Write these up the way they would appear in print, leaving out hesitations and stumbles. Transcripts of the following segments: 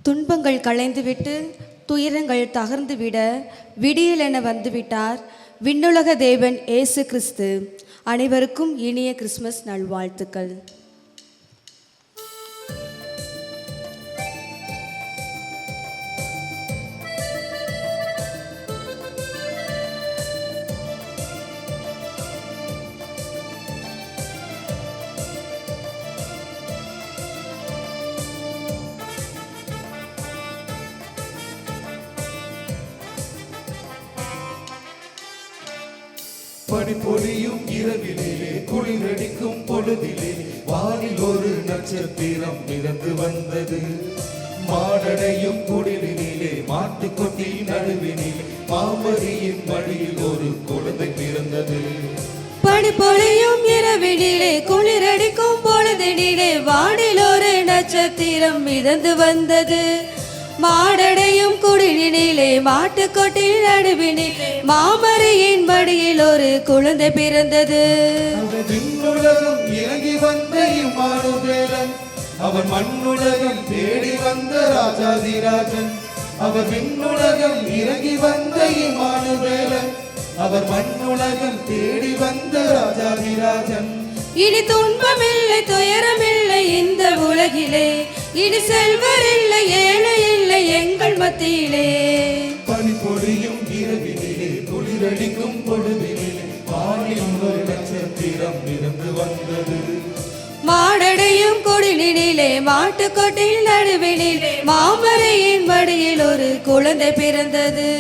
துன்பங்கள் களைந்துவிட்டு துயரங்கள் தகர்ந்துவிட விடியல் என வந்துவிட்டார் விண்ணுலக தேவன் இயேசு கிறிஸ்து. அனைவருக்கும் இனிய கிறிஸ்மஸ் நல்வாழ்த்துக்கள். பனிப்பொழியும் இரவிலே குளிரடிக்கும் பொழுதிலே வானில் ஒரு நட்சத்திரம் மிதந்து வந்தது. மாடடையும் குடிலினிலே மாட்டுக்கொட்டி நடுவினிலே மாமரியின் மடியில் ஒரு குழந்தை பிறந்தது. பனிப்பொழியும் இரவினிலே குளிரடிக்கும் பொழுதினிலே வானில் ஒரு நட்சத்திரம் மிதந்து வந்தது. மாடடையும் குடிலினிலே மாட்டுக்கொட்டில் நடுவினிலே மாமரியின் மடியில் ஒரு குழந்தை பிறந்தது. விண்ணுலகம் இறங்கி வந்த இம்மானுவேலன், அவர் மண்ணுலகம் தேடி வந்த ராஜாதிராஜன். அவர் விண்ணுலகம் இறங்கி வந்த இம்மானுவேலன், அவர் மண்ணுலகம் தேடி வந்த ராஜாதிராஜன். இனி துன்பமில்லை துயரமில்லை இந்த உலகிலே, இனி செல்வர் இல்லை ஏழை இல்லை எங்கள் மத்தியிலே. பனிப்பொழியும் இரவினிலே குளிரடிக்கும் பொழுதினிலே வானில் ஒரு நட்சத்திரம் மிதந்து வந்தது. மாடடையும் குடிலினிலே மாட்டுக்கொட்டில் நடுவினிலே மாமரியின் மடியில் ஒரு குழந்தை பிறந்தது.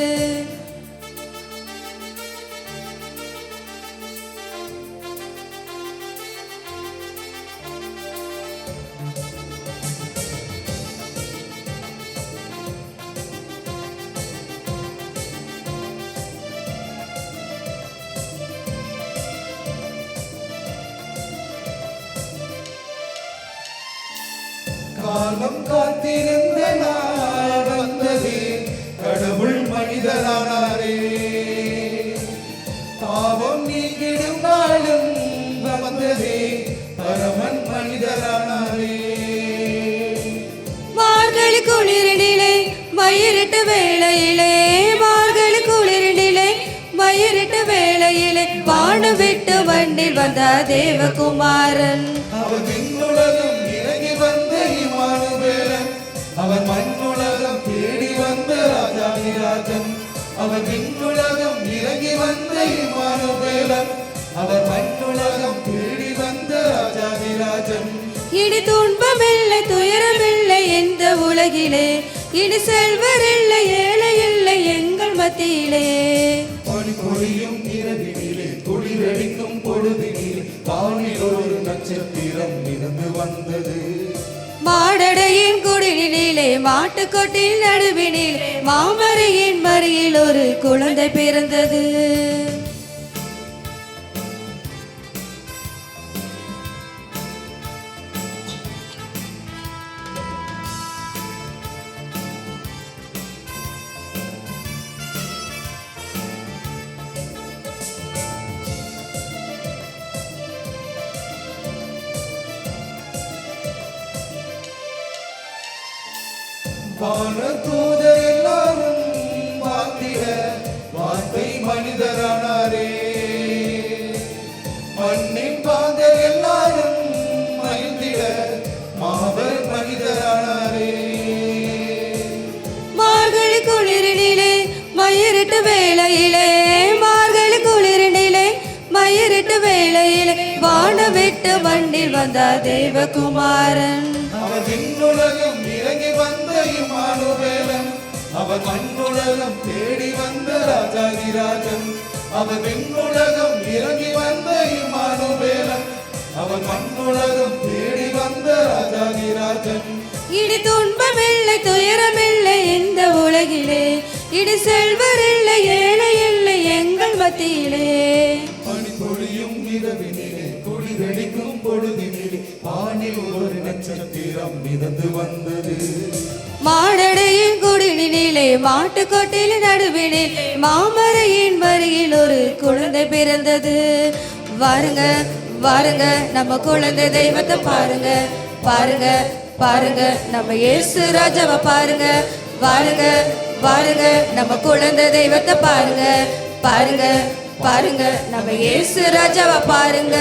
காலம் காத்திருந்த நாள் வந்ததே, கடவுள் மனிதரானாரே. பாவம் நீங்கிடும் நாளும் வந்ததே, பரமன் மனிதரானாரே. மார்கழி குளிரினிலே மயிரிட்ட வேளையிலே, மார்கழி குளிரினிலே மயிரிட்ட வேளையிலே வானு விட்டு வண்டில் வந்த தேவகுமாரன். அவர் விண்ணுலகம் இறங்கி வந்த இம்மானுவேலன், அவர் மண்ணுலகம் தேடி வந்த ராஜாதிராஜன். அவர் விண்ணுலகம் இறங்கி வந்த இம்மானுவேலன், அவர் மண்ணுலகம் தேடி வந்த ராஜாதிராஜன். இனி துன்பமில்லை துயரமில்லை இந்த உலகிலே, இனி செல்வர் இல்லை ஏழை இல்லை எங்கள் மத்தியிலே. பனிப்பொழியும் இரவினிலே குளிரடிக்கும் பொழுதினிலே வானில் ஒரு நட்சத்திரம் மிதந்து வந்தது. மாடடையின் குடிலினிலே மாட்டுக்கொட்டில் நடுவினிலே மாமரியின் மடியில் ஒரு குழந்தை பிறந்தது. வானதூதர் எல்லாரும் வாழ்த்திட வார்த்தை மனிதரானாரே. மண்ணின் பாதர் எல்லாரும் மகிழ்ந்திட மாபர் மனிதரானாரே. மார்கழி குளிரினிலே மயிரிட்டு வேளையிலே, மார்கழி குளிரினிலே மயிரிட்டு வேளையிலே வான விட்டு மண்ணில் வந்த தேவகுமாரன். அவர் விண்ணுலகம் இறங்கி வந்த இம்மானுவேலன், அவர் மண்ணுலகம் தேடி வந்த ராஜாதிராஜன். அவர் விண்ணுலகம் இறங்கி வந்த இம்மானுவேலன், அவர் மண்ணுலகம் தேடி வந்த ராஜாதிராஜன். இனி துன்பமில்லை துயரமில்லை இந்த உலகிலே, இனி செல்வர் இல்லை ஏழை இல்லை எங்கள் மத்தியிலே. பனிப்பொழியும் இரவினிலே குளிரடிக்கும் பொழுதினிலே வானில் ஒரு நட்சத்திரம் மிதந்து வந்தது. மாடடையின் குடிலினிலே மாட்டுக்கொட்டில் நடுவினிலே மாமரியின் மடியில் ஒரு குழந்தை பிறந்தது. வாருங்க வாருங்க நம்ம குழந்தை தெய்வத்தை பாருங்க பாருங்க பாருங்க நம்ம இயேசு ராஜாவை பாருங்க. வாருங்க வாருங்க நம்ம குழந்தை தெய்வத்தை பாருங்க. பாருங்க பாருங்க நம்ம இயேசு ராஜாவை பாருங்க.